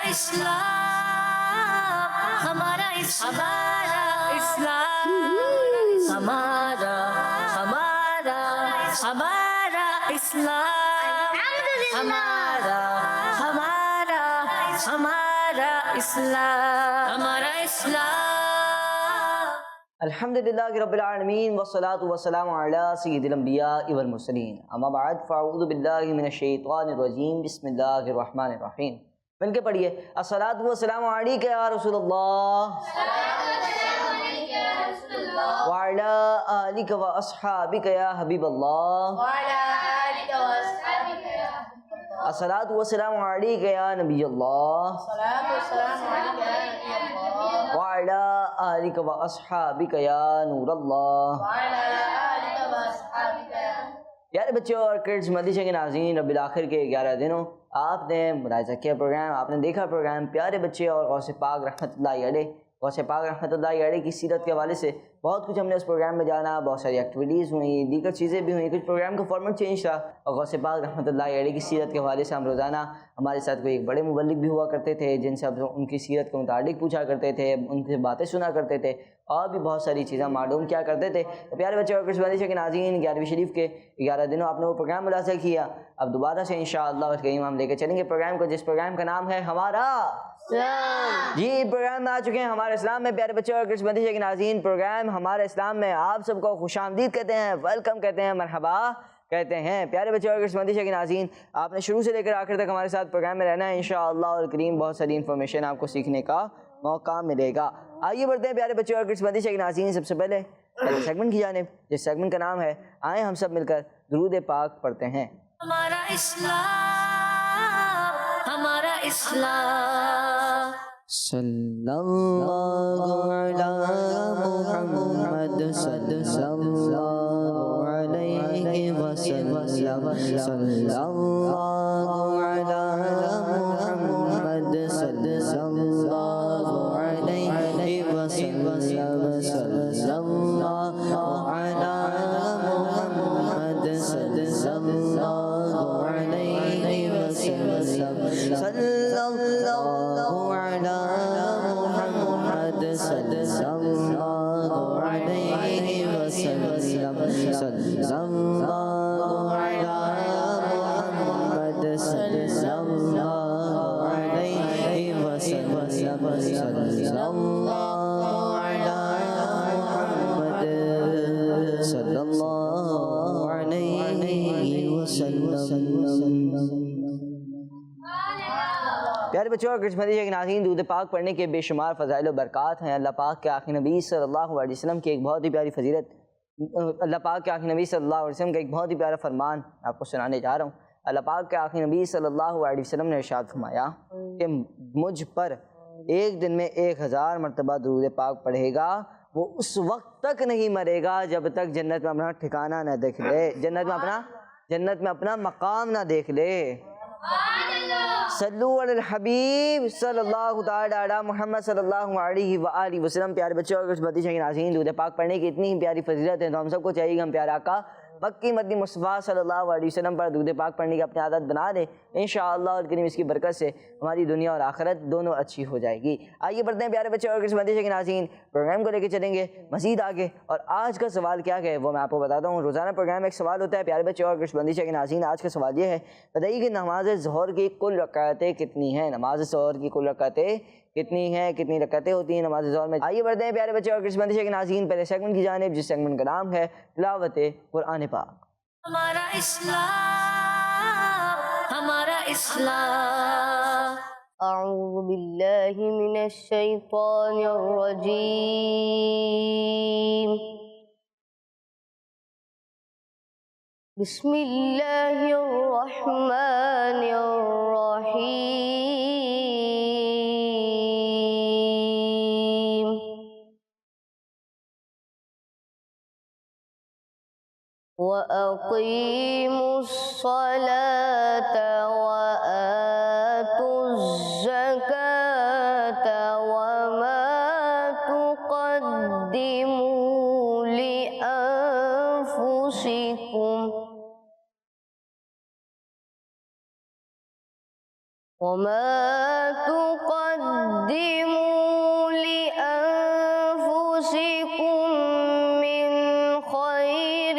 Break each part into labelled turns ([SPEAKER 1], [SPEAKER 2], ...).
[SPEAKER 1] اسلام ہمارا اسلام ہمارا اسلام ہمارا اسلام
[SPEAKER 2] الحمدللہ رب العالمین والصلاة والسلام علی سید الانبیاء والمرسلین اما بعد فاعوذ باللہ من الشیطان الرجیم بسم اللہ الرحمن الرحیم۔ مل کے پڑھیے الصلاۃ والسلام علیک یا رسول اللہ وعلی آلک و اصحابک یا حبیب اللہ الصلاۃ والسلام علیک یا نبی اللہ وعلی آلک و اصحابک یا نور اللہ۔ پیارے بچوں اور کڈز مدرسے کے ناظرین، رب الاخر کے 11 دنوں آپ نے ملاحظہ کیا پروگرام، آپ نے دیکھا پروگرام پیارے بچے اور غوث پاک رحمۃ اللہ علیہ کی سیرت کے حوالے سے بہت کچھ ہم نے اس پروگرام میں جانا، بہت ساری ایکٹیویٹیز ہوئیں، دیگر چیزیں بھی ہوئیں، کچھ پروگرام کا فارمیٹ چینج تھا اور غوث پاک رحمۃ اللہ علیہ کی سیرت کے حوالے سے ہم روزانہ ہمارے ساتھ کوئی ایک بڑے مبلغ بھی ہوا کرتے تھے جن سے ان کی سیرت کے متعلق پوچھا کرتے تھے، ان سے باتیں سنا کرتے تھے اور بھی بہت ساری چیزیں معلوم کیا کرتے تھے۔ تو پیارے بچے اور کچھ مدرسے کے ناظرین، 11ویں شریف کے 11 دنوں آپ نے وہ پروگرام ملاحظہ کیا۔ اب دوبارہ سے انشاءاللہ الکریم ہم لے کے چلیں گے پروگرام کو، جس پروگرام کا نام ہے ہمارا اسلام۔ جی پروگرام میں آ چکے ہیں ہمارے اسلام میں۔ پیارے بچے اور کچھ مدرسے کے ناظرین، پروگرام ہمارے اسلام میں آپ سب کو خوش آمدید کہتے ہیں، ویلکم کہتے ہیں، مرحبا کہتے ہیں۔ پیارے بچے اور کچھ مدرسے کے ناظرین، آپ نے شروع سے لے کر آخر تک ہمارے ساتھ پروگرام میں رہنا ہے، انشاءاللہ الکریم بہت ساری انفارمیشن آپ کو سیکھنے کا موقع ملے گا۔ آئیے بڑھتے ہیں پیارے بچے اور کچھ مدرسے کے ناظرین، سب سے پہلے سیگمنٹ کی جانب، جس سیگمنٹ کا نام ہے آئیں ہم سب مل کر درود پاک پڑھتے ہیں۔
[SPEAKER 1] ہمارا اسلام
[SPEAKER 2] صلی اللہ علی محمد صلی اللہ علیہ وسلم، صلی اللہ علی محمد صلی اللہ علیہ وسلم، صلی اللہ علی محمد صلی اللہ علیہ وسلم، صلی اللہ علی محمد صلی اللہ علیہ وسلم، صلی اللہ علی محمد صلی اللہ علیہ وسلم، صلی اللہ علی محمد صلی اللہ علیہ وسلم۔ پیارے بچوں اور کچھ مدرسے کے ناظرین، درود پاک پڑھنے کے بے شمار فضائل و برکات ہیں۔ اللہ پاک کے آخری نبی صلی اللہ علیہ وسلم کی ایک بہت ہی پیاری فضیلت، اللہ پاک کے آخری نبی صلی اللہ علیہ وسلم کا ایک بہت ہی پیارا فرمان آپ کو سنانے جا رہا ہوں۔ اللہ پاک کے آخری نبی صلی اللہ علیہ وسلم نے ارشاد فرمایا کہ مجھ پر ایک دن میں 1000 مرتبہ درود پاک پڑھے گا، وہ اس وقت تک نہیں مرے گا جب تک جنت میں اپنا ٹھکانہ نہ دیکھ لے، جنت میں اپنا مقام نہ دیکھ لے۔ صلو علی الحبیب صلی اللہ تعالی علی محمد صلی اللہ علیہ وآلہ وسلم۔ پیارے بچوں اور کچھ مدرسے کے ناظرین، درود پاک پڑھنے کی اتنی ہی پیاری فضیلت ہے تو ہم سب کو چاہیے کہ ہم پیارے آقا مکی مدنی مصطفیٰ صلی اللہ علیہ وسلم پر درود پاک پڑھنے کی اپنی عادت بنا دیں، انشاءاللہ الکریم اس کی برکت سے ہماری دنیا اور آخرت دونوں اچھی ہو جائے گی۔ آئیے بڑھتے ہیں پیارے بچے اور کچھ مدرسے کے ناظرین، پروگرام کو لے کے چلیں گے مزید آگے، اور آج کا سوال کیا ہے وہ میں آپ کو بتاتا ہوں۔ روزانہ پروگرام میں ایک سوال ہوتا ہے پیارے بچے اور کچھ مدرسے کے ناظرین، آج کا سوال یہ ہے، بتائیے کہ نماز ظہر کی کل رکعتیں کتنی ہیں؟ نماز ظہر کی کل رکعتیں کتنی ہیں؟ کتنی رکعتیں ہوتی ہیں نماز ظہر میں؟ آئیے بڑھتے ہیں پیارے بچے اور کچھ مدرسے کے ناظرین، پہلے سیگمنٹ کی جانب، جس سیگمنٹ کا نام ہے تلاوت قرآن پاک۔
[SPEAKER 1] ہمارا اسلام
[SPEAKER 3] اعوذ باللہ من الشیطان الرجیم، بسم اللہ الرحمن الرحیم، وَأَقِيمُوا الصَّلَاةَ وَآتُوا الزَّكَاةَ وَمَا تُقَدِّمُوا لِأَنفُسِكُمْ وَمَا لأنفسكم من خير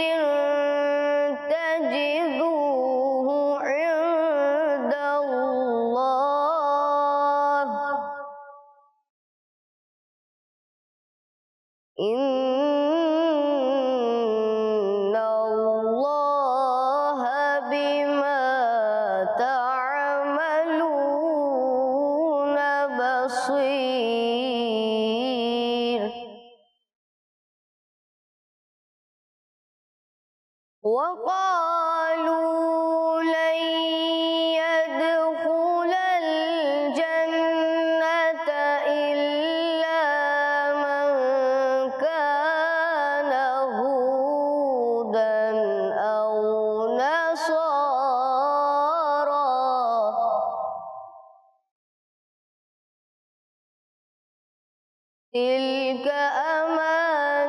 [SPEAKER 3] تجدوه عند الله إن الله بما تعملون بصير وقالوا لن يدخل الجنة إلا من كان هودا أو نصارى تلك أمانيهم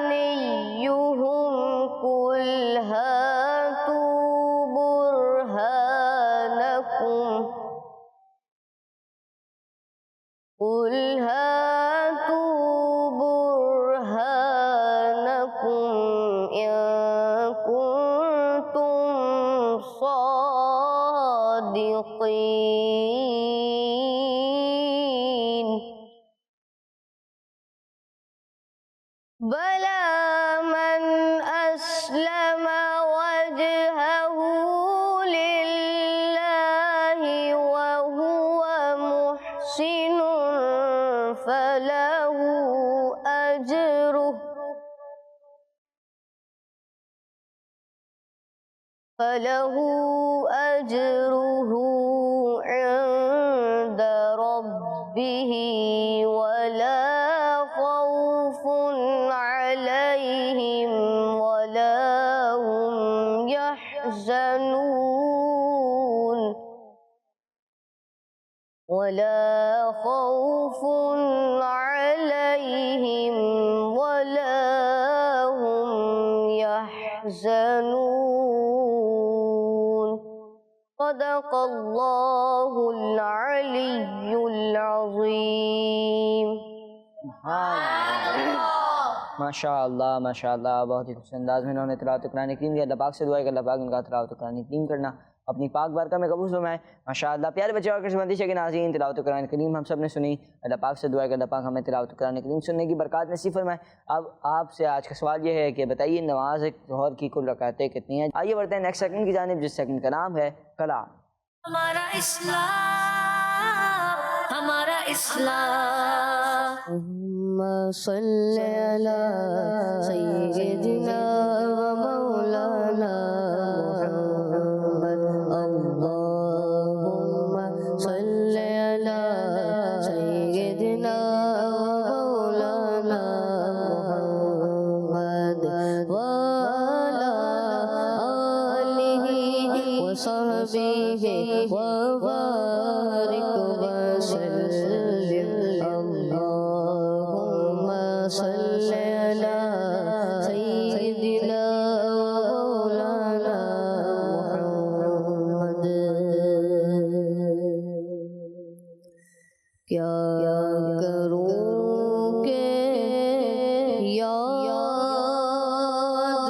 [SPEAKER 3] قل هاتوا برهانكم إن كنتم صادقين بلى من أسلم وجهه لله وهو محسن فله أجره عند ربه ولا خوف عليهم ولا هم يحزنون ولا خوف عليهم ولا هم يحزنون صدق الله العلي العظيم
[SPEAKER 2] ماشاء اللہ ماشاء اللہ، بہت ہی خوش انداز میں انہوں نے تلاوت قرآن کریم کی۔ اللہ پاک سے دعا ہے کہ اللہ پاک ان کا تلاوت قرآن کریم کرنا اپنی پاک بارگاہ میں قبول فرمائے۔ ماشاء اللہ پیارے بچے اور قسمتی کے ناظرین، تلاوت قرآن کریم ہم سب نے سنی۔ اللہ پاک سے دعا ہے کہ اللہ پاک ہمیں تلاوت قرآن کریم سننے کی برکات نصیب فرمائے۔ اب آپ سے آج کا سوال یہ ہے کہ بتائیے نماز ظہر کی کل رکعتیں کتنی ہیں؟ آئیے بڑھتے ہیں نیکسٹ سیکنڈ کی جانب، جس سیکنڈ کا نام ہے کلام۔
[SPEAKER 1] ہمارا اسلام، ہمارا اسلام،
[SPEAKER 3] اللهم صل على سيدنا ومولانا محمد اللهم صل على سيدنا ومولانا محمد وعلى آله وصحبه وبارك وسلم اللهم صل على سيدنا ومولانا محمد۔ کیا کروں کہ یاد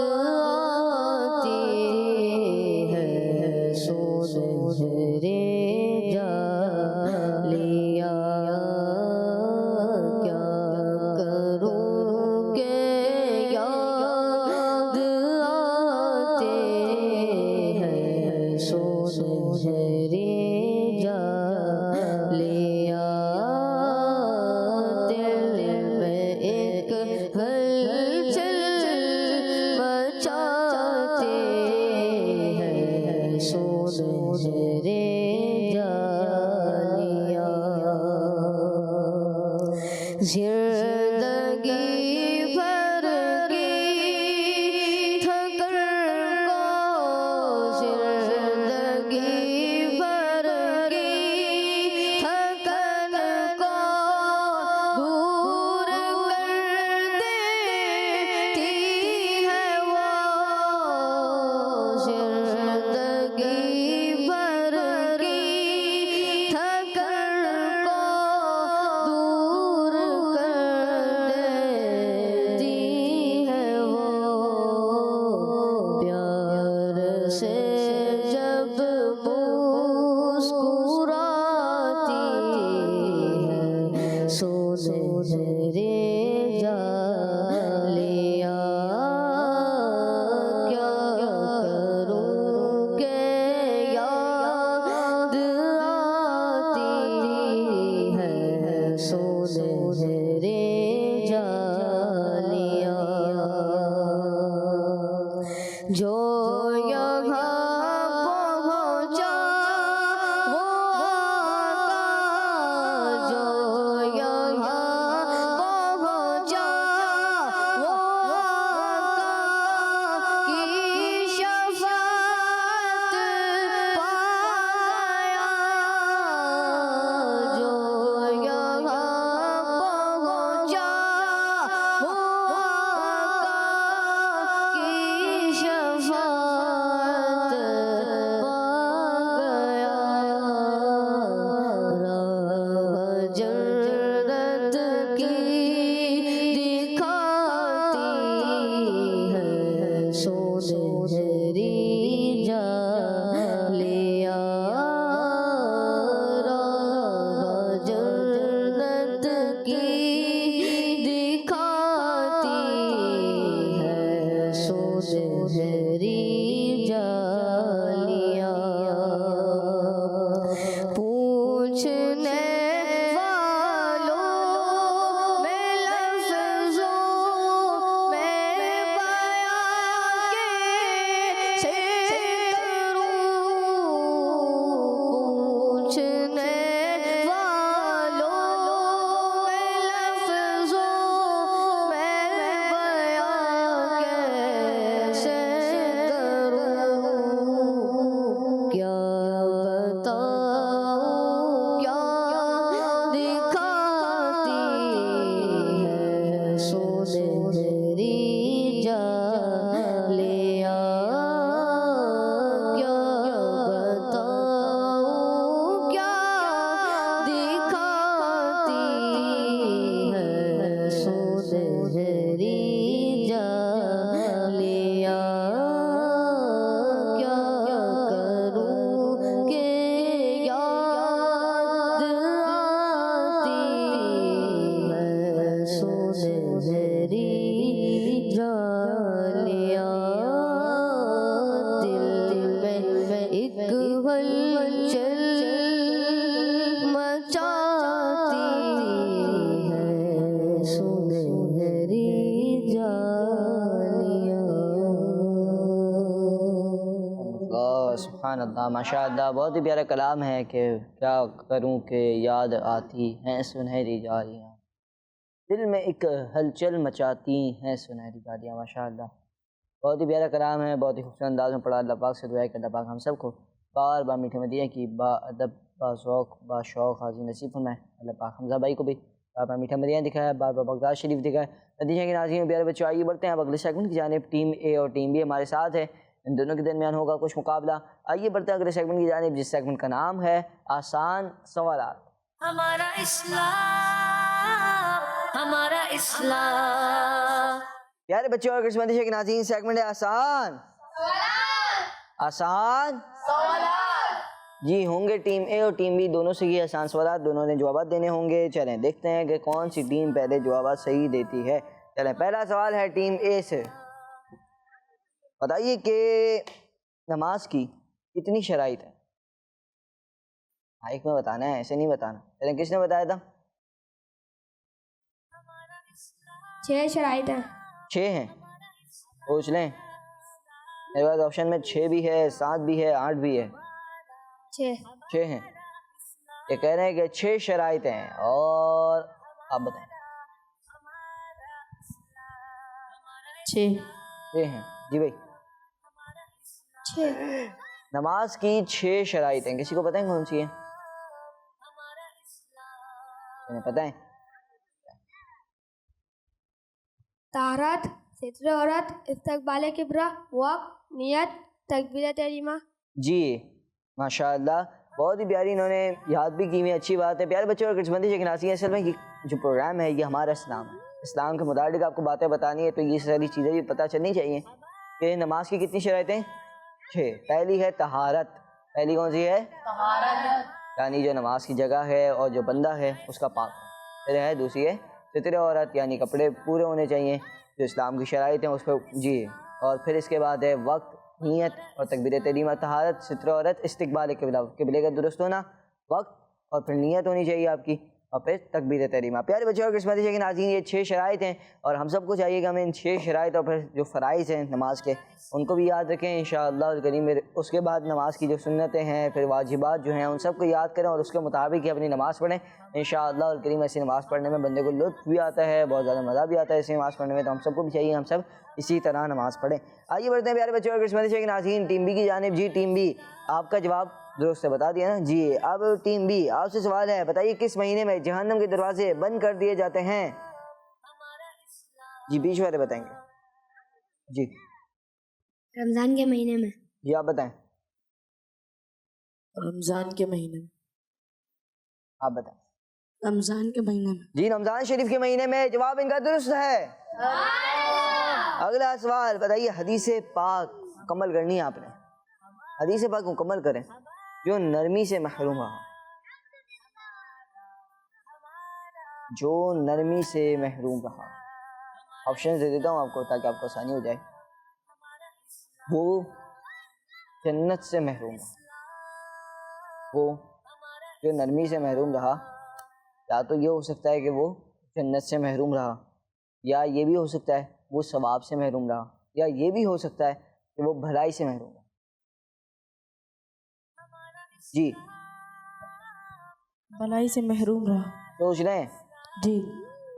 [SPEAKER 3] آتی ہے سنہرے جالیاں، کیا کروں کہ یاد آتے ہیں سنہرے جالیاں، دل میں ایک ہلچل مچاتے ہیں سنہرے جالیاں، زندگی بھر کی تھکن کو، زندگی بھر کی تھکن کو دور کر دیتی ہے وہ، زندگی بھر کی تھکن کو دور سنہرے جالیاں کیا کروں کہ یاد آتی ہے سنہرے جالیاں جو یہاں پہنچا وہ آقا جو یہاں پہنچا وہ آقا کی شفاعت پا گیا جو یہاں پہنچا وہ آقا کی شفاعت پا گیا راہ جنت کی دکھاتی ہے سنہری جالیاں راہ جنت کی دکھاتی ہے سنہری جالیاں پوچھنے والوں میں لفظوں میں بیان کیسے کروں پوچھنے والوں میں لفظوں میں بیان کیسے کروں کیا بتاؤں کیا دکھاتی ہے سنہری جالیاں کیا بتاؤں کیا دکھاتی ہے سنہری جالیاں کیا کروں کہ یاد آتی ہے سنہری جالیاں دل میں ایک ہلچل مچاتی ہے سنہری جالیاں
[SPEAKER 2] سبحان اللہ ماشاء اللہ بہت ہی پیارا کلام ہے کہ کیا کروں کہ یاد آتی ہیں سنہری جالیاں دل میں ایک ہلچل مچاتی ہیں سنہری جالیاں ماشاء اللہ بہت ہی پیارا کلام ہے بہت ہی خوبصورت انداز میں پڑھا اللہ پاک سے دعا ہے کہ اللہ پاک ہم سب کو بار بار میٹھے مدینہ کی با ادب با ذوق با شوق حاضر نصیب فرمائے اللہ پاک حمزہ بھائی کو بھی بار بار میٹھا مدینہ دکھایا بار بار بغداد شریف دکھایا نتیجہ کے ناظرین پیارے بچوں آئیے بڑھتے ہیں اب اگلے سیگمنٹ کی جانب ٹیم اے اور ٹیم بی ہمارے ساتھ ہے ان دونوں کے درمیان ہوگا کچھ مقابلہ آئیے بڑھتے ہیں اگلے سیگمنٹ کی جانب جس سیگمنٹ کا نام ہے آسان سوالات
[SPEAKER 1] ہمارا اسلام ہمارا اسلام
[SPEAKER 2] پیارے بچوں اور قسمت کے ناظرین سیگمنٹ ہے آسان آسان جی ہوں گے ٹیم اے اور ٹیم بی دونوں سے یہ آسان سوالات دونوں نے جوابات دینے ہوں گے چلیں دیکھتے ہیں کہ کون سی ٹیم پہلے جوابات صحیح دیتی ہے چلیں پہلا سوال ہے ٹیم اے سے بتائیے کہ نماز کی کتنی شرائط ہے مائک میں بتانا ہے ایسے نہیں بتانا چلیں کس نے بتایا تھا
[SPEAKER 3] 6 شرائط ہیں
[SPEAKER 2] 6 ہیں پوچھ لیں میرے پاس آپشن میں 6 بھی ہے 7 بھی ہے 8 بھی ہے 6 ہیں یہ کہہ رہے ہیں کہ 6 شرائط ہیں اور آپ بتائیں 6 ہیں جی بھائی
[SPEAKER 3] 6
[SPEAKER 2] نماز کی 6 شرائط ہیں کسی کو پتہ ہے کون سی ہیں انہیں پتہ ہے
[SPEAKER 3] طہارت ستر عورت استقبال قبلہ وقت نیت تکبیرہ تحریمہ
[SPEAKER 2] جی ماشاء اللہ بہت ہی پیاری انہوں نے یاد بھی کی ہوئی اچھی بات ہے پیارے بچوں اور قسمتی شکناسی اصل میں یہ جو پروگرام ہے یہ ہمارا اسلام ہے اسلام کے متعلق آپ کو باتیں بتانی ہے تو یہ ساری چیزیں بھی پتہ چلنی چاہیے کہ نماز کی کتنی شرائطیں 6 پہلی ہے طہارت پہلی کون سی ہے طہارت یعنی جو نماز کی جگہ ہے اور جو بندہ ہے اس کا پاک پھر ہے دوسری ہے ستر عورت یعنی کپڑے پورے ہونے چاہیے جو اسلام کی شرائط ہیں اس پہ جی. اور پھر اس کے بعد ہے وقت، نیت اور تکبیر تحریمہ. طہارت، ستر عورت، استقبال قبلے کا درست ہونا، وقت اور پھر نیت ہونی چاہیے آپ کی، اور پھر تکبیر تحریمہ. پیارے بچوں اور قسمتی کے ناظرین، یہ 6 شرائط ہیں اور ہم سب کو چاہیے کہ ہمیں ان 6 شرائط اور پھر جو فرائض ہیں نماز کے ان کو بھی یاد رکھیں انشاءاللہ الکریم. اس کے بعد نماز کی جو سنتیں ہیں پھر واجبات جو ہیں ان سب کو یاد کریں اور اس کے مطابق ہی اپنی نماز پڑھیں انشاءاللہ الکریم. ایسی نماز پڑھنے میں بندے کو لطف بھی آتا ہے، بہت زیادہ مزہ بھی آتا ہے ایسی نماز پڑھنے میں. تو ہم سب کو بھی چاہیے ہم سب اسی طرح نماز پڑھیں. آئیے بڑھتے ہیں پیارے بچوں اور قسمتی کے ناظرین ٹیم بی کی جانب. جی ٹیم بی، آپ کا جواب درست ہے، بتا دیا نا جی. اب ٹیم بی آپ سے سوال ہے، بتائیے کس مہینے میں جہنم کے دروازے بند کر دیے جاتے ہیں؟ جی بیچ والے بتائیں گے. جی
[SPEAKER 3] رمضان کے مہینے میں.
[SPEAKER 2] جی آپ بتائیں.
[SPEAKER 4] رمضان کے مہینے میں.
[SPEAKER 2] آپ بتائیں.
[SPEAKER 4] رمضان کے مہینے میں.
[SPEAKER 2] جی رمضان شریف کے مہینے میں جواب ان کا درست ہے. اگلا سوال بتائیے، حدیث پاک مکمل کرنی ہے آپ نے. حدیث پاک مکمل کریں جو نرمی سے محروم رہا. جو نرمی سے محروم رہا. آپشن دے دیتا ہوں آپ کو تاکہ آپ کو آسانی ہو جائے. وہ جنت سے محروم رہا. وہ جو نرمی سے محروم رہا، یا تو یہ ہو سکتا ہے کہ وہ جنت سے محروم رہا، یا یہ بھی ہو سکتا ہے وہ ثواب سے محروم رہا، یا یہ بھی ہو سکتا ہے کہ وہ بھلائی سے محروم رہا. جی
[SPEAKER 4] بھلائی سے محروم رہا.
[SPEAKER 2] سوچ رہے ہیں؟
[SPEAKER 4] جی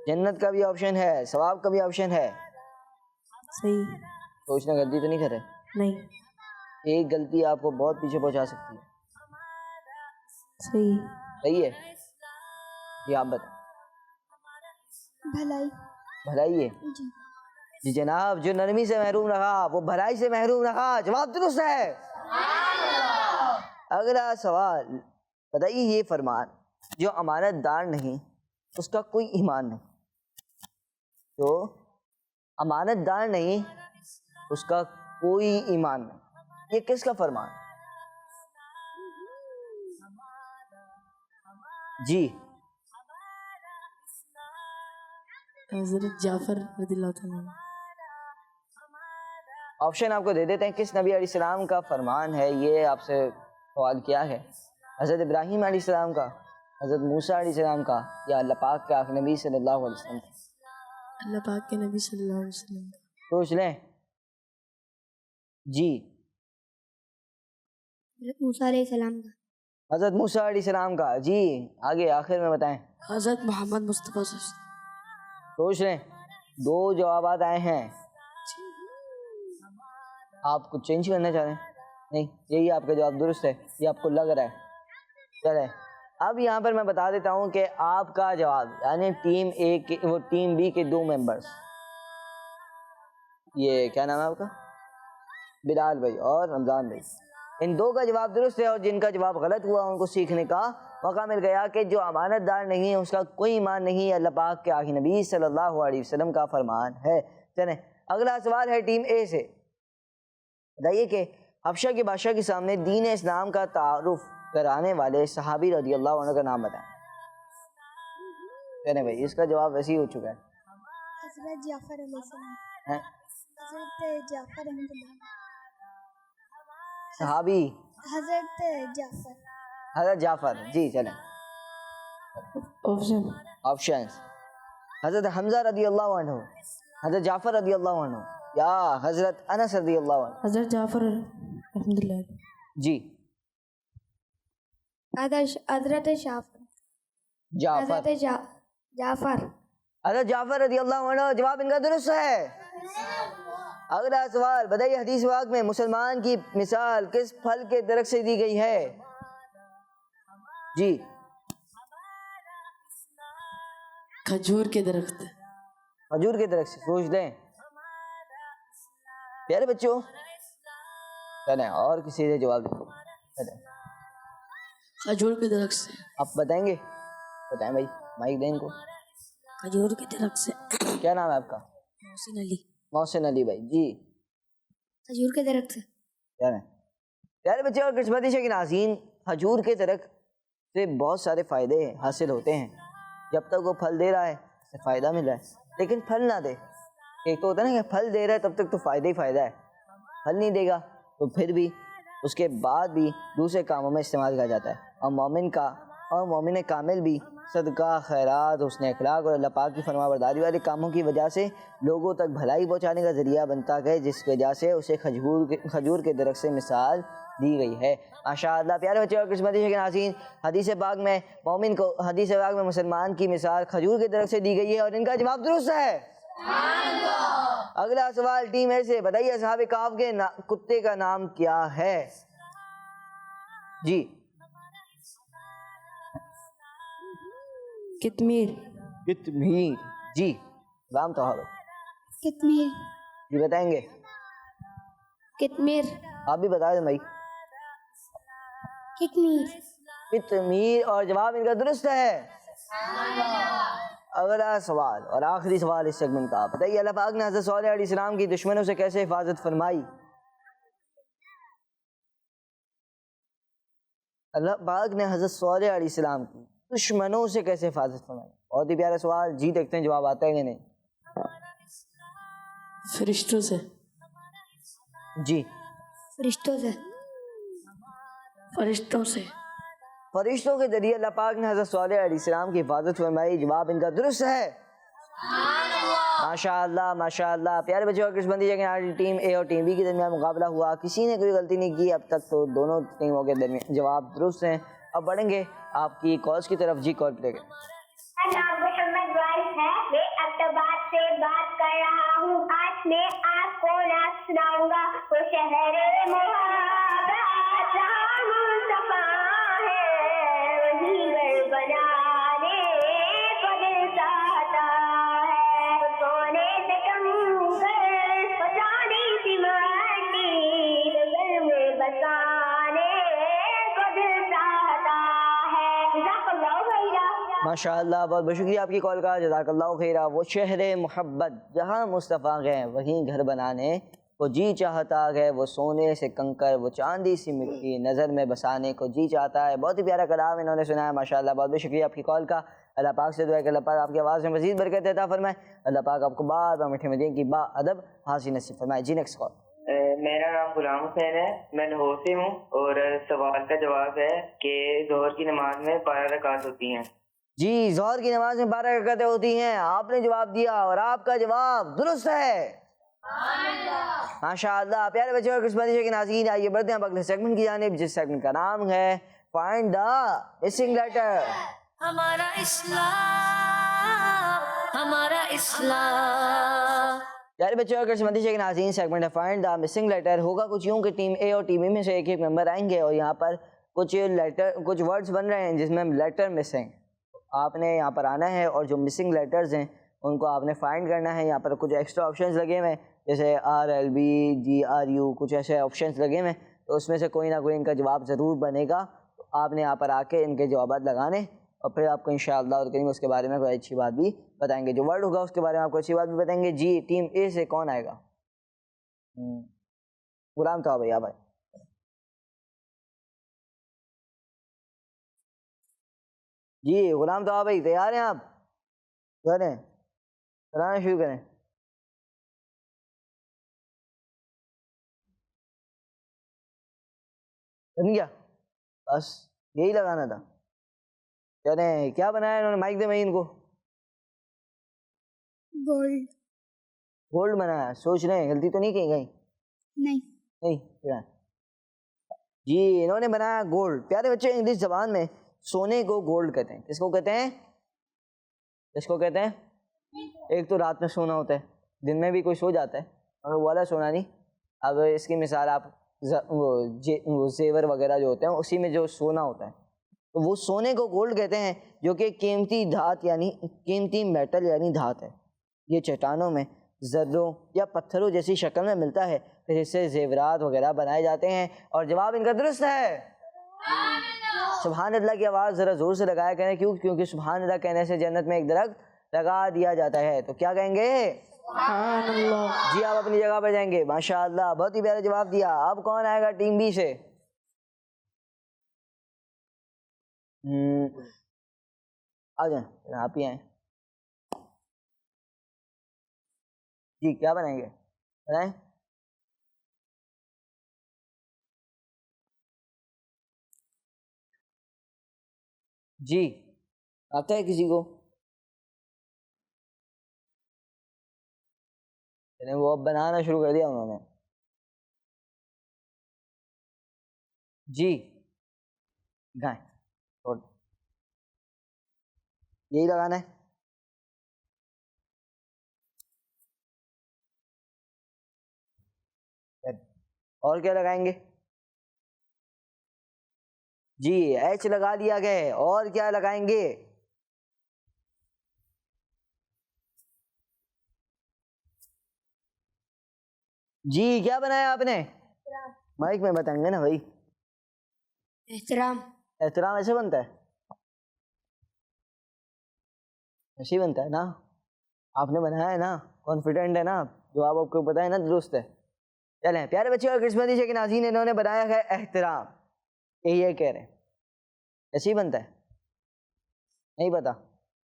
[SPEAKER 2] جنت کا بھی آپشن ہے، ثواب کا بھی آپشن ہے.
[SPEAKER 4] صحیح.
[SPEAKER 2] سوچنا غلطی تو نہیں کر رہے؟
[SPEAKER 4] نہیں.
[SPEAKER 2] ایک غلطی آپ کو بہت پیچھے پہنچا سکتی ہے.
[SPEAKER 4] صحیح.
[SPEAKER 2] صحیح ہے. جی آپ بتائیں.
[SPEAKER 3] بھلائی.
[SPEAKER 2] بھلائی ہے.
[SPEAKER 3] جی.
[SPEAKER 2] جی جناب، جو نرمی سے محروم رہا وہ بھلائی سے محروم رہا. جواب درست ہے. اگلا سوال بتائیے، یہ فرمان جو امانت دار نہیں اس کا کوئی ایمان نہیں. جو امانت دار نہیں اس کا کوئی ایمان نہیں، یہ کس کا فرمان؟ جی
[SPEAKER 4] حضرت جعفر رضی اللہ تعالیٰ.
[SPEAKER 2] آپشن آپ کو دے دیتے ہیں. کس نبی علیہ السلام کا فرمان ہے؟ یہ آپ سے سوال کیا ہے. حضرت ابراہیم علیہ السلام کا، حضرت موسیٰ علیہ السلام کا، یا اللہ پاک کے آخری نبی صلی اللہ علیہ وسلم کا؟
[SPEAKER 4] اللہ پاک کے نبی صلی اللہ علیہ وسلم.
[SPEAKER 2] سوچ لیں. جی
[SPEAKER 3] حضرت موسیٰ علیہ السلام کا.
[SPEAKER 2] حضرت موسیٰ علیہ السلام کا. جی آگے آخر میں بتائیں.
[SPEAKER 4] حضرت محمد مصطفیٰ صلی اللہ علیہ وسلم.
[SPEAKER 2] سوچ لیں. 2 جوابات آئے ہیں. آپ کچھ چینج کرنا چاہ رہے ہیں؟ نہیں، یہی آپ کا جواب درست ہے. یہ آپ کو لگ رہا ہے. چلے اب یہاں پر میں بتا دیتا ہوں کہ آپ کا جواب یعنی ٹیم اے کے وہ ٹیم بی کے 2 ممبرز، یہ کیا نام ہے آپ کا، بلال بھائی اور رمضان بھائی، ان 2 کا جواب درست ہے. اور جن کا جواب غلط ہوا ان کو سیکھنے کا موقع مل گیا کہ جو امانت دار نہیں اس کا کوئی ایمان نہیں، اللہ پاک کے آخری نبی صلی اللہ علیہ وسلم کا فرمان ہے. چلیں اگلا سوال ہے ٹیم اے سے. بتائیے کہ حبشہ کے بادشاہ کے سامنے دین اسلام کا تعارف کرانے والے صحابی رضی اللہ عنہ کا نام بتائیں. چلیں بھائی، اس کا جواب ویسے ہی ہو چکا ہے.
[SPEAKER 3] حضرت جعفر علیہ السلام.
[SPEAKER 2] ہیں؟
[SPEAKER 3] حضرت جعفر رحمۃ اللہ.
[SPEAKER 2] صحابی
[SPEAKER 3] حضرت جعفر.
[SPEAKER 2] حضرت جعفر. جی چلیں
[SPEAKER 4] آپشن.
[SPEAKER 2] آپشنز. حضرت حمزہ رضی اللہ عنہ، حضرت جعفر رضی اللہ عنہ، یا حضرت انس رضی اللہ عنہ.
[SPEAKER 4] حضرت جعفر الحمدللہ.
[SPEAKER 2] جی
[SPEAKER 3] حضرت شافر.
[SPEAKER 2] جعفر.
[SPEAKER 3] حضرت جعفر.
[SPEAKER 2] حضرت جعفر رضی اللہ عنہ. جواب ان کا درست ہے. اگلا سوال بتائیے، حدیث پاک میں مسلمان کی مثال کس پھل کے درخت سے دی گئی ہے؟ جی
[SPEAKER 4] کھجور کے درخت.
[SPEAKER 2] کھجور کے درخت سے. سوچ لیں پیارے بچوں. چلیں اور کسی سے جواب دیں. چلیں
[SPEAKER 4] کھجور کے درخت سے.
[SPEAKER 2] آپ بتائیں گے؟ بتائیں بھائی، مائک دیں ان کو.
[SPEAKER 4] کھجور کے درخت سے.
[SPEAKER 2] کیا نام ہے آپ کا؟
[SPEAKER 4] محسن علی.
[SPEAKER 2] محسن علی بھائی. جی
[SPEAKER 3] کھجور کے درخت سے.
[SPEAKER 2] چلیں پیارے بچے اور قسمتی کے ناظرین، کھجور کے درخت سے بہت سارے فائدے حاصل ہوتے ہیں. جب تک وہ پھل دے رہا ہے سے فائدہ مل رہا ہے لیکن پھل نہ دے. ایک تو ہوتا ہے نا کہ پھل دے رہا ہے تب تک تو فائدہ ہی فائدہ ہے, پھل نہیں دے گا تو پھر بھی اس کے بعد بھی دوسرے کاموں میں استعمال کیا جاتا ہے. اور مومن کامل بھی صدقہ, خیرات, حسن اخلاق اور اللہ پاک کی فرما برداری والے کاموں کی وجہ سے لوگوں تک بھلائی پہنچانے کا ذریعہ بنتا ہے, جس کی وجہ سے اسے کھجور کے درخت سے مثال دی گئی ہے. ماشاء اللہ پیارے بچے اور قسمتی کے ناظرین, حدیث پاک میں مسلمان کی مثال کھجور کے درخت سے دی گئی ہے اور ان کا جواب درست ہے. اگلا سوال ٹیم اے سے, بتائیے اصحاب کہف کے کتے کا نام کیا ہے؟ جی
[SPEAKER 4] کتمیر.
[SPEAKER 2] کتمیر. جی رام تو
[SPEAKER 3] کتمیر.
[SPEAKER 2] جی بتائیں گے؟
[SPEAKER 3] کتمیر.
[SPEAKER 2] آپ بھی بتا دیں بھائی.
[SPEAKER 3] کتمیر.
[SPEAKER 2] کتمیر, اور جواب ان کا درست ہے. اگلا سوال اور آخری سوال اس سیگمنٹ کا, بتائیے اللہ پاک نے حضرت صالح علیہ السلام کی دشمنوں سے کیسے حفاظت فرمائی؟ اللہ پاک نے حضرت صالح علیہ السلام کی دشمنوں سے کیسے حفاظت فرمائی؟ بہت ہی پیارا سوال. جی دیکھتے ہیں جواب آتا ہے کہ نہیں.
[SPEAKER 4] فرشتوں سے.
[SPEAKER 2] جی
[SPEAKER 3] فرشتوں سے.
[SPEAKER 4] فرشتوں سے.
[SPEAKER 2] فرشتوں کے ذریعے اللہ پاک نے حضرت صالح علیہ السلام کی حفاظت فرمائی. جواب ان کا درست ہے. ماشاء اللہ ماشاء اللہ. پیارے بچوں اور قسمتی جگہ آج ٹیم اے اور ٹیم بی کے درمیان مقابلہ ہوا, کسی نے کوئی غلطی نہیں کی اب تک, تو دونوں ٹیموں کے درمیان جواب درست ہیں. اب بڑھیں گے آپ کی کالز کی طرف. جی کال پلے.
[SPEAKER 5] نام محمد وائس ہے, میں اقتباس سے بات کر رہا ہوں. آج میں آپ کو نعت سناؤں گا. وہ شہر محبت جہاں مصطفیٰ ہے, وہی گھر بنانے کو دل چاہتا ہے. وہ سونے سے کم کر پچانے سی مٹی, گھر میں بسانے کو دل چاہتا ہے. جزاک اللہ خیرا.
[SPEAKER 2] ماشاء اللہ بہت بہت شکریہ آپ کی کال کا, جزاک اللہ خیرہ. وہ شہر محبت جہاں مصطفیٰ گئے وہیں گھر بنانے کو جی چاہتا ہے, وہ سونے سے کنکر وہ چاندی سی مٹی نظر میں بسانے کو جی چاہتا ہے. بہت ہی پیارا کلام انہوں نے سنایا ماشاء اللہ. بہت بہت شکریہ آپ کی کال کا. اللہ پاک سے دعا ہے کہ اللہ پاک آپ کی آواز میں مزید برکت عطا فرمائے. اللہ پاک آپ کو بار بار میٹھے مدین کی با ادب حاصل نصیب فرمائے. جی نیکسٹ کال.
[SPEAKER 6] میرا نام غلام حسین ہے, میں لاہور سے ہوں, اور سوال کا جواب ہے کہ ظہر کی نماز میں 12 رکعت ہوتی ہیں.
[SPEAKER 2] جی ظہر کی نماز میں 12 رکعتیں ہوتی ہیں. آپ نے جواب دیا اور آپ کا جواب درست ہے. ماشاء اللہ. پیارے بچے اور قسمتی کے ناظرین, آئیے بڑھتے ہیں اب اگلے سیگمنٹ کی جانب, جس سیگمنٹ کا نام ہے فائنڈ دا مسنگ لیٹر.
[SPEAKER 1] ہمارا اسلام ہمارا اسلام.
[SPEAKER 2] پیارے بچے اور قسمتی کے ناظرین, سیگمنٹ ہے فائنڈ دا مسنگ لیٹر. ہوگا کچھ یوں کہ ٹیم اے اور ٹیم بی میں سے ایک ایک ممبر آئیں گے اور یہاں پر کچھ ورڈز بن رہے ہیں جس میں لیٹر مسنگ. آپ نے یہاں پر آنا ہے اور جو مسنگ لیٹرز ہیں ان کو آپ نے فائنڈ کرنا ہے. یہاں پر کچھ ایکسٹرا آپشنز لگے ہوئے ہیں جیسے RLB GRU, کچھ ایسے آپشنز لگے ہوئے ہیں, تو اس میں سے کوئی نہ کوئی ان کا جواب ضرور بنے گا. آپ نے یہاں پر آ کے ان کے جوابات لگانے اور پھر آپ کو انشاءاللہ اور کریم اس کے بارے میں کوئی اچھی بات بھی بتائیں گے. جو ورڈ ہوگا اس کے بارے میں آپ کو اچھی بات بھی بتائیں گے. جی ٹیم اے سے کون آئے گا؟ غلام تو بھائی. بھائی جی غلام تو بھائی تیار ہیں آپ؟ کریں چلانا شروع کریں. بن گیا, بس یہی لگانا تھا. چلیں کیا بنایا انہوں نے؟ مائک دے میں ان کو.
[SPEAKER 3] گولڈ.
[SPEAKER 2] گولڈ بنایا. سوچ رہے ہیں غلطی تو نہیں کہیں گئی؟
[SPEAKER 3] نہیں.
[SPEAKER 2] جی انہوں نے بنایا گولڈ. پیارے بچے انگلش زبان میں سونے کو گولڈ کہتے ہیں. کس کو کہتے ہیں؟ کس کو کہتے ہیں؟ ایک تو رات میں سونا ہوتا ہے, دن میں بھی کوئی سو جاتا ہے اور وہ والا سونا نہیں. اب اس کی مثال آپ وہ زیور وغیرہ جو ہوتے ہیں اسی میں جو سونا ہوتا ہے تو وہ سونے کو گولڈ کہتے ہیں, جو کہ قیمتی دھات یعنی قیمتی میٹل یعنی دھات ہے. یہ چٹانوں میں زروں یا پتھروں جیسی شکل میں ملتا ہے, پھر اس سے زیورات وغیرہ بنائے جاتے ہیں. اور جواب ان کا درست ہے. سبحان اللہ کی آواز ذرا زور سے لگایا کریں. کیونکہ سبحان اللہ کہنے سے جنت میں ایک درخت لگا دیا جاتا ہے. تو کیا کہیں گے؟
[SPEAKER 4] سبحان اللہ.
[SPEAKER 2] جی آپ اپنی جگہ پر جائیں گے. ماشاء اللہ بہت ہی پیارا جواب دیا. اب کون آئے گا ٹیم بی سے؟ آ جائیں, آپ ہی آئیں. جی کیا بنائیں گے؟ بنائیں. جی آتا ہے کسی کو؟ وہ اب بنانا شروع کر دیا انہوں نے. جی گائیں یہی لگانا ہے. اور کیا لگائیں گے؟ جی ایچ لگا دیا گیا. اور کیا لگائیں گے؟ جی کیا بنایا آپ نے؟ مائک میں بتائیں گے نا بھائی.
[SPEAKER 3] احترام.
[SPEAKER 2] احترام ایسے بنتا ہے؟ ایسے ہی بنتا ہے نا. آپ نے بنایا ہے نا, کانفیڈنٹ ہے نا, جو آپ کو پتا ہے نا درست ہے. چلیں پیارے بچے اور قسمتی کے ناظرین, انہوں نے بنایا ہے احترام. یہ کہہ رہے ہیں ایسے ہی بنتا ہے؟ نہیں پتا.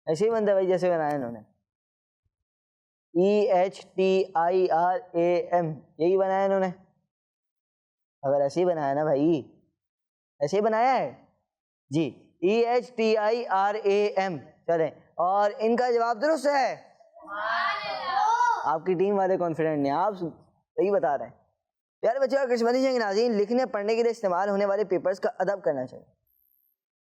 [SPEAKER 2] ایسے ہی بنتا ہے بھائی جیسے بنایا انہوں نے. EHTIRAM یہی بنایا انہوں نے. اگر ایسے ہی بنایا نا بھائی, ایسے ہی بنایا ہے جی. EHTIRAM. چلیں, اور ان کا جواب درست ہے. آپ کی ٹیم والے کانفیڈنٹ نہیں, آپ صحیح بتا رہے ہیں. پیارے بچے اور قسمتی کے ناظرین, لکھنے پڑھنے کے لیے استعمال ہونے والے پیپرز کا ادب کرنا چاہیے,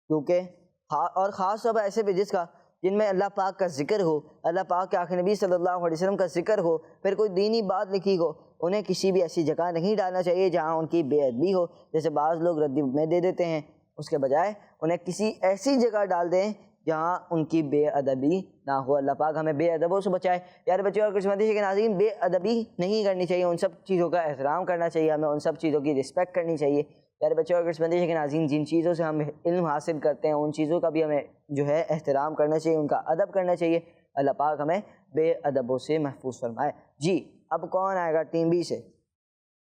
[SPEAKER 2] کیونکہ اور خاص طور پر ایسے پیجز کا جن میں اللہ پاک کا ذکر ہو, اللہ پاک کے آخر نبی صلی اللہ علیہ وسلم کا ذکر ہو, پھر کوئی دینی بات لکھی ہو. انہیں کسی بھی ایسی جگہ نہیں ڈالنا چاہیے جہاں ان کی بے ادبی ہو. جیسے بعض لوگ ردی میں دے دیتے ہیں, اس کے بجائے انہیں کسی ایسی جگہ ڈال دیں جہاں ان کی بے ادبی نہ ہو. اللہ پاک ہمیں بے ادبوں سے بچائے. پیارے بچے اور قسمتی کے ناظرین, بے ادبی نہیں کرنی چاہیے, ان سب چیزوں کا احترام کرنا چاہیے, ہمیں ان سب چیزوں کی رسپیکٹ کرنی چاہیے. پیارے بچے اور قسمتی کے ناظرین, جن چیزوں سے ہم علم حاصل کرتے ہیں ان چیزوں کا بھی ہمیں جو ہے احترام کرنا چاہیے, ان کا ادب کرنا چاہیے. اللہ پاک ہمیں بے ادبوں سے محفوظ فرمائے. جی اب کون آئے گا ٹیم بی سے؟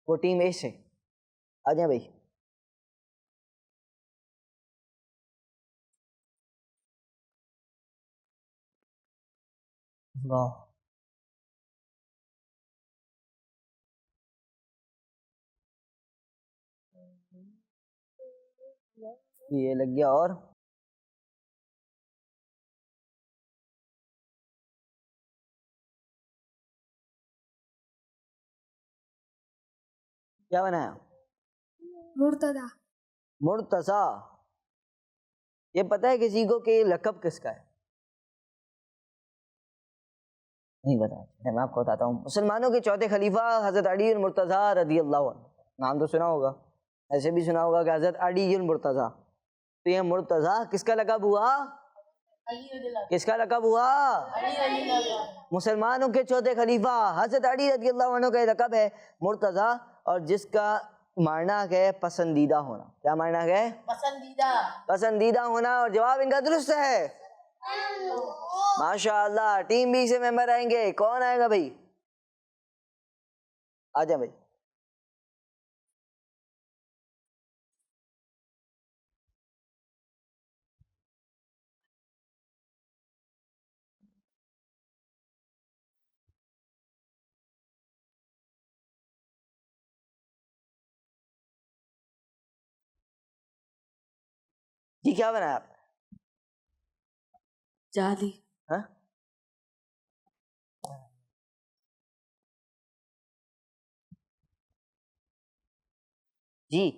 [SPEAKER 2] وہ ٹیم اے سے آ جائیں بھائی. واہ, یہ لگ گیا. اور کیا بنایا؟
[SPEAKER 3] مرتضی.
[SPEAKER 2] مرتضی. یہ پتہ ہے کسی کو کہ یہ لقب کس کا ہے؟ نہیں پتا. میں آپ کو بتاتا ہوں. مسلمانوں کے چوتھے خلیفہ حضرت علی المرتضیٰ رضی اللہ عنہ, نام تو سنا ہوگا, ایسے بھی سنا ہوگا کہ حضرت علی المرتضیٰ. تو یہ مرتضیٰ کس کا لقب ہوا؟ کس کا لقب ہوا؟ مسلمانوں کے چوتھے خلیفہ حضرت علی رضی اللہ عنہ کا لقب ہے مرتضیٰ, اور جس کا معنی ہے پسندیدہ ہونا. کیا معنی ہے؟ پسندیدہ ہونا. اور جواب ان کا درست ہے. ماشاءاللہ. ٹیم بی سے ممبر آئیں گے. کون آئے گا بھائی؟ آ جائیں بھائی. جی کیا بنایا آپ نے؟
[SPEAKER 4] جالی.
[SPEAKER 2] ہاں جی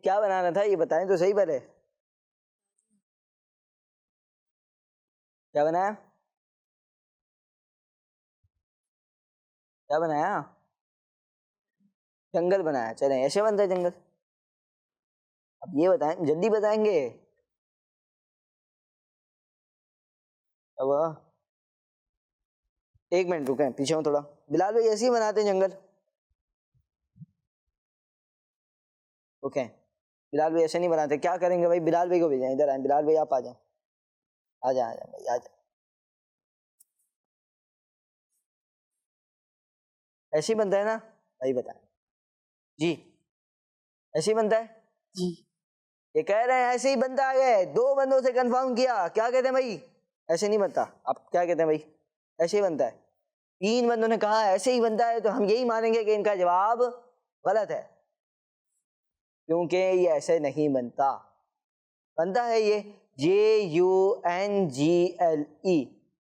[SPEAKER 2] کیا بنانا تھا یہ بتائیں تو صحیح پہلے. کیا بنایا؟ کیا بنایا؟ جنگل بنایا. چلیں ایسے بنتا ہے جنگل. اب یہ بتائیں, جلدی بتائیں گے. اب ایک منٹ رکیں, پیچھے ہوں تھوڑا. بلال بھائی ایسے ہی بناتے ہیں جنگل. رکیں, بلال بھائی ایسے نہیں بناتے. کیا کریں گے بھائی؟ بلال بھائی کو بھیجیں. ادھر آئیں بلال بھائی, آپ آ جائیں. آ جائیں بھائی, آ جائیں. ایسے ہی بنتا ہے نا بھائی؟ بتائیں. جی ایسے ہی بنتا ہے
[SPEAKER 4] جی.
[SPEAKER 2] یہ کہہ رہے ہیں ایسے ہی بنتا ہے. دو بندوں سے کنفرم کیا. کیا کہتے ہیں بھائی؟ ایسے نہیں بنتا. آپ کیا کہتے ہیں بھائی؟ ایسے ہی بنتا ہے. 3 بندوں نے کہا ایسے ہی بنتا ہے تو ہم یہی مانیں گے کہ ان کا جواب غلط ہے، کیونکہ یہ ایسے نہیں بنتا. بنتا ہے یہ JUNGLE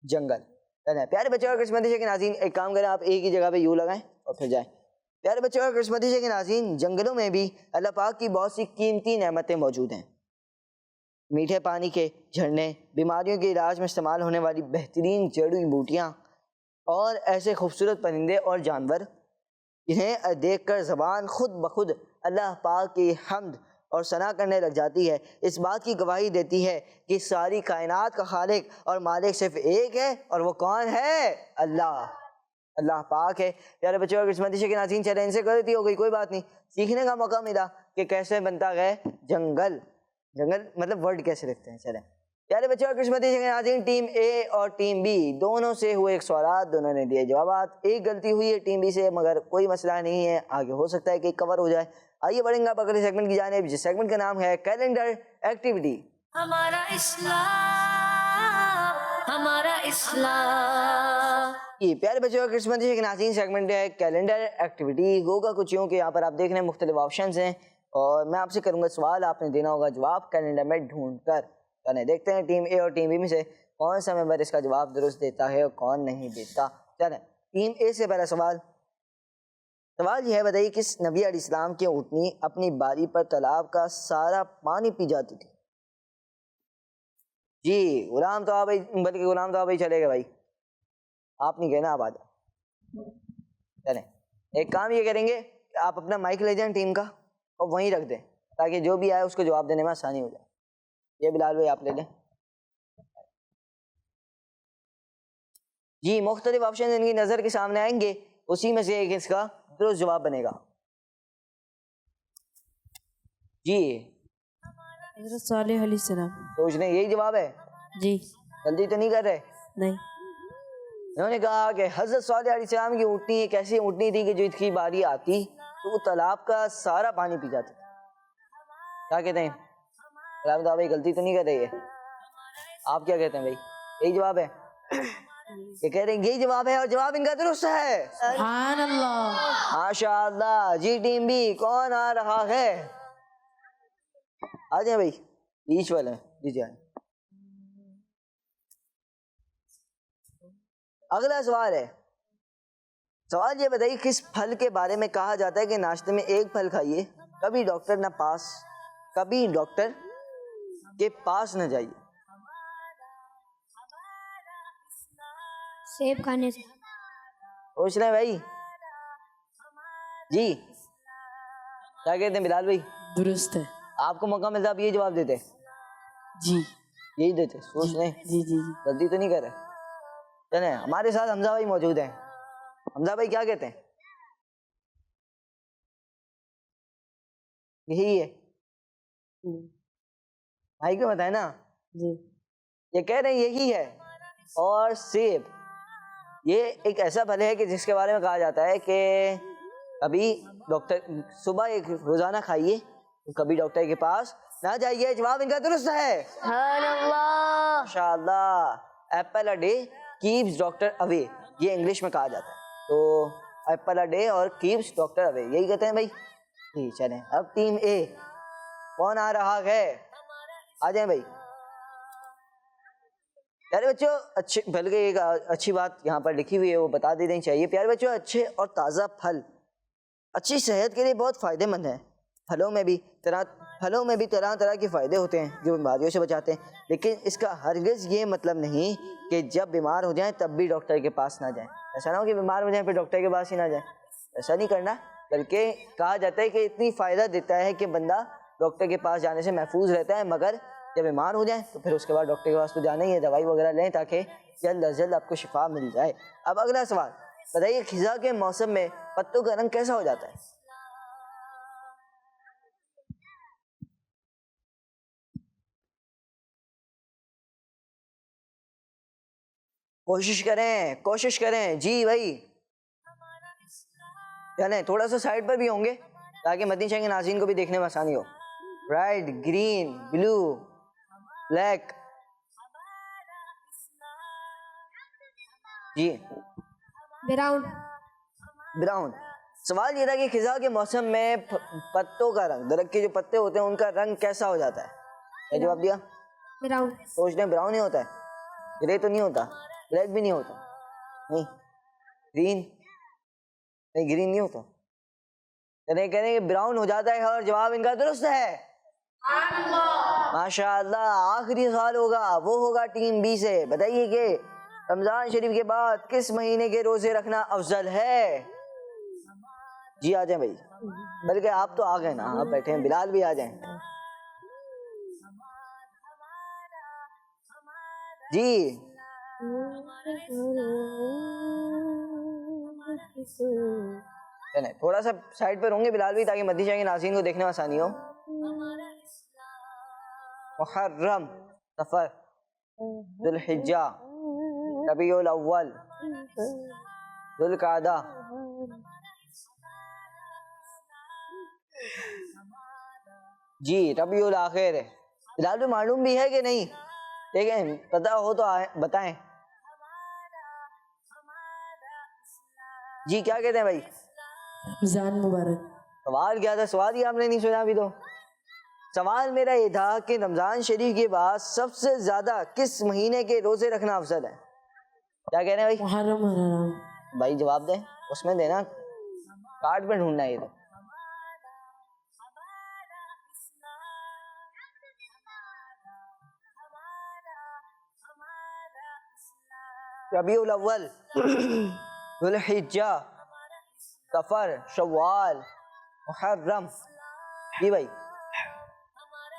[SPEAKER 2] جنگل. پیارے بچوں اور قسمتی کے ناظرین ایک کام کریں، آپ ایک ہی جگہ پہ یو لگائیں اور پھر جائیں. پیارے بچوں اور قسمتی کے ناظرین جنگلوں میں بھی اللہ پاک کی بہت سی قیمتی نعمتیں موجود ہیں. میٹھے پانی کے جھرنے، بیماریوں کے علاج میں استعمال ہونے والی بہترین جڑی بوٹیاں اور ایسے خوبصورت پرندے اور جانور جنہیں دیکھ کر زبان خود بخود اللہ پاک کی حمد اور ثنا کرنے لگ جاتی ہے، اس بات کی گواہی دیتی ہے کہ ساری کائنات کا خالق اور مالک صرف ایک ہے، اور وہ کون ہے؟ اللہ پاک ہے. پیارے بچوں اور قسمتی کے ناظرین چلیں ان سے غلطی ہو گئی، کوئی بات نہیں، سیکھنے کا موقع ملا کہ کیسے بنتا ہے جنگل مطلب ورڈ کیسے لکھتے ہیں. چلیں پیارے بچوں اور قسمتی کے ناظرین ٹیم اے اور ٹیم بی دونوں سے ہوئے ایک سوالات، دونوں نے دیے جوابات. ایک غلطی ہوئی ہے ٹیم بی سے، مگر کوئی مسئلہ نہیں ہے، آگے ہو سکتا ہے کہ کور ہو جائے. آئیے بڑھیں گے آپ اگلے سیگمنٹ کی جانب، جس سیگمنٹ کا نام ہے کیلنڈر ایکٹیویٹی.
[SPEAKER 1] ہمارا اسلام، ہمارا اسلام.
[SPEAKER 2] یہ پیارے بچوں اور قسمتی کے ناظرین سیگمنٹ ہے کیلنڈر ایکٹیویٹی. ہوگا کچھ یوں کہ یہاں پر آپ دیکھ رہے ہیں مختلف آپشنز ہیں اور میں آپ سے کروں گا سوال، آپ نے دینا ہوگا جواب کیلنڈر میں ڈھونڈ کر. چلیں دیکھتے ہیں ٹیم اے اور ٹیم بی میں سے کون سا ممبر اس کا جواب درست دیتا ہے اور کون نہیں دیتا. چلیں ٹیم اے سے پہلا سوال یہ ہے، بتائیے کس نبی علیہ السلام کی اونٹنی اپنی باری پر تالاب کا سارا پانی پی جاتی تھی؟ جی غلام تو بھائی، بلکہ غلام تو بھائی چلے گا بھائی، آپ نہیں کہنا، آپ آ جائیں. چلیں ایک کام یہ کریں گے کہ آپ اپنا مائک لے جائیں ٹیم کا اور وہیں رکھ دیں تاکہ جو بھی آئے اس کو جواب دینے میں آسانی ہو جائے. یہ بلال بھائی آپ لے لیں. جی مختلف آپشن ان کی نظر کے سامنے آئیں گے، اسی میں سے ایک اس کا درست جواب بنے گا. جی
[SPEAKER 4] حضرت صالح علیہ السلام.
[SPEAKER 2] سوچ لیں یہی جواب ہے،
[SPEAKER 4] جی
[SPEAKER 2] غلطی تو نہیں کر رہے؟
[SPEAKER 4] نہیں.
[SPEAKER 2] انہوں نے کہا کہ حضرت صالح علیہ السلام کی اونٹنی ایک ایسی اونٹنی تھی کہ جو اس کی باری آتی تو وہ تالاب کا سارا پانی پی جاتی. کیا کہتے ہیں غلام تو بھائی، غلطی تو نہیں کر رہی ہے؟ آپ کیا کہتے ہیں بھائی؟ یہی جواب ہے؟ یہ کہہ رہے ہیں یہی جواب ہے اور جواب ان کا درست ہے.
[SPEAKER 4] سبحان اللہ.
[SPEAKER 2] ماشاء اللہ. جی ٹیم بی کون آ رہا ہے؟ آ جائیں بھائی بیچ والے جی جائیں. اگلا سوال ہے، سوال یہ بتائیے کس پھل کے بارے میں کہا جاتا ہے کہ ناشتے میں ایک پھل کھائیے، کبھی ڈاکٹر کے پاس نہ جائیے؟
[SPEAKER 3] سیب کھانے سے.
[SPEAKER 2] پوچھ رہے ہیں بھائی. جی کیا کہتے ہیں بلال بھائی؟
[SPEAKER 4] درست ہے.
[SPEAKER 2] آپ کو موقع ملتا آپ یہ جواب دیتے؟
[SPEAKER 4] جی
[SPEAKER 2] یہی دیتے؟ سوچ لیں،
[SPEAKER 4] جی جی جی.
[SPEAKER 2] غلطی تو نہیں کر رہے. چلیں ہمارے ساتھ حمزہ بھائی موجود ہیں. حمزہ بھائی کیا کہتے ہیں؟ یہی ہے بھائی کو بتائیں نا.
[SPEAKER 4] جی
[SPEAKER 2] یہ کہہ رہے ہیں یہی ہے. اور سیب یہ ایک ایسا پھل ہے کہ جس کے بارے میں کہا جاتا ہے کہ کبھی ڈاکٹر صبح ایک روزانہ کھائیے، کبھی ڈاکٹر کے پاس نہ جائیے. جواب ان کا درست ہے.
[SPEAKER 1] سبحان اللہ.
[SPEAKER 2] ماشاء اللہ. Apple a day keeps doctor away, یہ انگلش میں کہا جاتا ہے. تو ایپل اے ڈے اور کیپس ڈاکٹر اوے یہی کہتے ہیں بھائی. جی چلیں اب ٹیم اے کون آ رہا ہے؟ آ جائیں بھائی. پیارے بچوں اچھے بلکہ ایک اچھی بات یہاں پر لکھی ہوئی ہے وہ بتا دینی چاہیے. پیارے بچوں اچھے اور تازہ پھل اچھی صحت کے لیے بہت فائدہ مند ہیں. پھلوں میں بھی طرح طرح کے فائدے ہوتے ہیں جو بیماریوں سے بچاتے ہیں، لیکن اس کا ہرگز یہ مطلب نہیں کہ جب بیمار ہو جائیں تب بھی ڈاکٹر کے پاس نہ جائیں. ایسا نہ ہو کہ بیمار ہو جائیں پھر ڈاکٹر کے پاس ہی نہ جائیں، ایسا نہیں کرنا. بلکہ کہا جاتا ہے کہ اتنی فائدہ دیتا ہے کہ بندہ ڈاکٹر کے پاس جانے سے محفوظ رہتا ہے، مگر جب بیمار ہو جائیں تو پھر اس کے بعد ڈاکٹر کے پاس تو جانا ہی ہے، دوائی وغیرہ لیں تاکہ جلد از جلد آپ کو شفا مل جائے. اب اگلا سوال بتائیے خزاں کے موسم میں پتوں کا رنگ کیسا ہو جاتا ہے؟ کوشش کریں. جی بھائی چلیں تھوڑا سا سائڈ پر بھی ہوں گے تاکہ مدنی چینل کے ناظرین کو بھی دیکھنے میں آسانی ہو. رائٹ، گرین، بلو، بلیک. جی
[SPEAKER 3] براؤن
[SPEAKER 2] براؤن. سوال یہ تھا کہ خزاں کے موسم میں پتوں کا رنگ، درخت کے جو پتے ہوتے ہیں ان کا رنگ کیسا ہو جاتا ہے؟ کیا جواب دیا؟
[SPEAKER 3] براؤن
[SPEAKER 2] سوچ لیں. براؤن ہی ہوتا ہے، گرے تو نہیں ہوتا، بلیک بھی نہیں ہوتا، نہیں گرین، نہیں گرین نہیں ہوتا. کہہ رہے ہیں کہ براؤن ہو جاتا ہے اور جواب ان کا درست ہے. ماشاء اللہ. آخری سوال ہوگا، وہ ہوگا ٹیم بی سے. بتائیے کہ رمضان شریف کے بعد کس مہینے کے روزے رکھنا افضل ہے؟ جی آ جائیں بھائی، بلکہ آپ تو آ گئے نا، آپ بیٹھے ہیں. بلال بھی آ جائیں. جی تھوڑا سا سائڈ پہ رہوں گے بلال بھی، تاکہ مدینہ کے ناظرین کو دیکھنے میں آسانی ہو. محرم، صفر، ذوالحجہ، ربیع الاول، ذوالقعدہ، جی ربیع الاخر. بلال بھی معلوم بھی ہے کہ نہیں؟ دیکھیں پتہ ہو تو بتائیں. جی کیا کہتے ہیں بھائی؟
[SPEAKER 4] رمضان مبارک.
[SPEAKER 2] سوال کیا تھا؟ سوال ہی آپ نے نہیں سنا ابھی تو. سوال میرا یہ تھا کہ رمضان شریف کے بعد سب سے زیادہ کس مہینے کے روزے رکھنا افضل ہے؟ کیا کہہ رہے ہیں بھائی؟
[SPEAKER 4] محرم حرام.
[SPEAKER 2] بھائی جواب دیں، اس میں دینا، کارڈ پہ ڈھونڈنا ہے یہ تو. ربیع الاول، ذوالحجہ، صفر، شوال، محرم. جی بھائی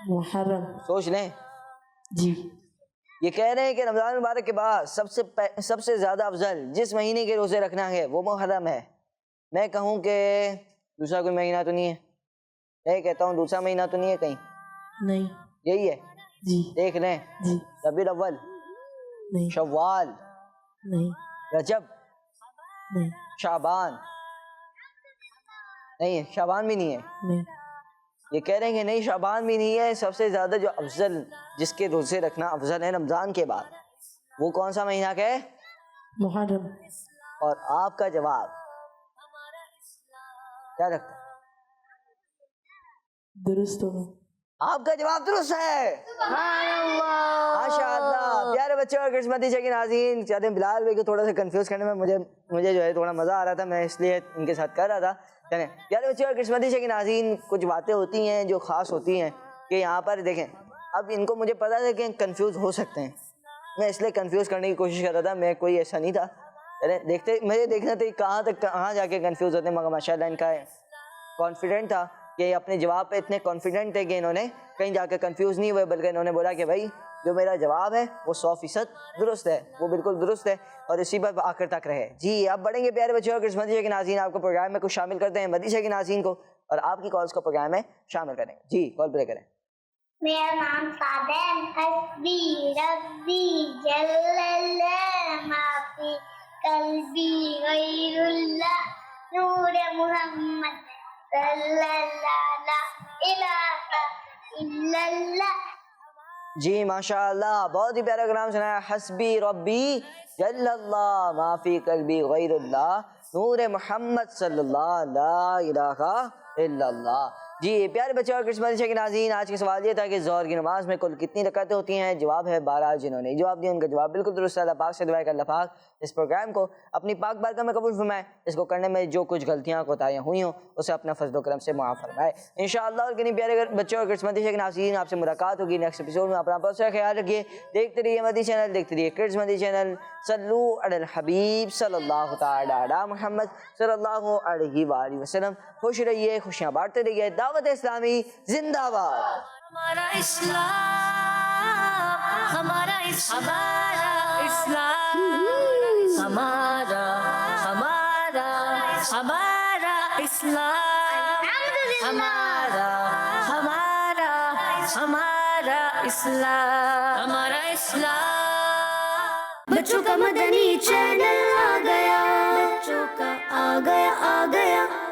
[SPEAKER 4] محرم.
[SPEAKER 2] سوچ لیں.
[SPEAKER 4] جی
[SPEAKER 2] یہ کہہ رہے ہیں کہ رمضان مبارک کے بعد سب سے زیادہ افضل جس مہینے کے روزے رکھنا ہے وہ محرم ہے. میں کہوں کہ دوسرا کوئی مہینہ تو نہیں ہے؟ میں کہتا ہوں دوسرا مہینہ تو نہیں ہے کہیں؟
[SPEAKER 4] نہیں.
[SPEAKER 2] یہی ہے.
[SPEAKER 4] جی
[SPEAKER 2] دیکھ لیں.
[SPEAKER 4] جی
[SPEAKER 2] ربیع الاول،
[SPEAKER 4] نہیں
[SPEAKER 2] شوال،
[SPEAKER 4] نہیں
[SPEAKER 2] رجب،
[SPEAKER 4] نہیں
[SPEAKER 2] شعبان. نہیں ہے، شعبان بھی نہیں ہے.
[SPEAKER 4] نہیں.
[SPEAKER 2] یہ کہہ رہے ہیں کہ نہیں شعبان بھی نہیں ہے. سب سے زیادہ جو افضل جس کے روزے رکھنا افضل ہے رمضان کے بعد، وہ کون سا مہینہ کا ہے؟
[SPEAKER 4] محرم.
[SPEAKER 2] اور آپ کا جواب کیا رکھتا ہے؟
[SPEAKER 4] درست ہوگا.
[SPEAKER 2] آپ کا جواب درست ہے. ماشاء اللہ. پیارے بچے اور کرسمتی کے ناظرین، چاہتے ہیں بلال بھائی کو تھوڑا سا کنفیوز کرنے میں مجھے جو ہے تھوڑا مزہ آ رہا تھا، میں اس لیے ان کے ساتھ کر رہا تھا. پیارے بچے اور کرسمتی کے ناظرین، کچھ باتیں ہوتی ہیں جو خاص ہوتی ہیں کہ یہاں پر دیکھیں، اب ان کو مجھے پتا تھا کہ کنفیوز ہو سکتے ہیں، میں اس لیے کنفیوز کرنے کی کوشش کر رہا تھا. میں کوئی ایسا نہیں تھا. مجھے دیکھنا تھا کہاں جا کے کنفیوز ہوتے ہیں، مگر ماشاء اللہ ان کا کانفیڈنٹ تھا کہ اپنے جواب پہ اتنے کانفیڈنٹ تھے کہ انہوں نے کہیں جا کے کنفیوز نہیں ہوئے، بلکہ انہوں نے بولا کہ بھائی جو میرا جواب ہے وہ 100% درست ہے، وہ بالکل درست ہے، اور اسی پر آخر تک رہے. جی اب بڑھیں گے پیارے بچے اور کرسمتی کے ناظرین، آپ کو پروگرام میں کچھ شامل کرتے ہیں مدیشہ کے ناظرین کو، اور آپ کی کالز کو پروگرام میں شامل کریں. جی کال پلے کریں.
[SPEAKER 5] میرا نام صادق، حسبی ربی جل اللہ، ما فی قلبی غیر اللہ، نور محمد صلی اللہ لا الہ الا اللہ.
[SPEAKER 2] جی ماشاء اللہ، بہت ہی پیارا کلام سنایا. حسبی ربی جل اللہ، ما فی قلبی غیر اللہ، نور محمد صلی اللہ لا الہ الا اللہ. جی پیارے بچے اور کرسمتی کے ناظرین، آج کا سوال یہ تھا کہ ظہر کی نماز میں کل کتنی رکعتیں ہوتی ہیں؟ جواب ہے 12. جنہوں نے جواب دیا ان کا جواب بالکل درست ہے. اللہ پاک سے دعا ہے کہ اللہ پاک اس پروگرام کو اپنی پاک بارگاہ میں قبول فرمائے، اس کو کرنے میں جو کچھ غلطیاں کوتاہیاں ہوئی ہوں اسے اپنا فضل و کرم سے معاف فرمائے انشاءاللہ. اور کنی پیارے بچوں اور کرسمتی کے ناظرین، آپ سے ملاقات ہوگی نیکسٹ ایپیسوڈ میں. اپنا بہت سارا خیال رکھیے. دیکھتے رہیے مدی چینل، دیکھتے رہیے کرڈز مدی چینل. صلو علی الحبیب صلی اللہ تعالی علی محمد صلی اللہ علیہ وآلہ وسلم. خوش رہیے، خوشیاں بانٹتے رہیے. دعوت اسلامی زندہ باد.
[SPEAKER 1] ہمارا اسلام، ہمارا اسلام، ہمارا اسلام، ہمارا اسلام، ہمارا اسلام. بچوں کا مدنی چینل آ گیا، بچوں کا آ گیا.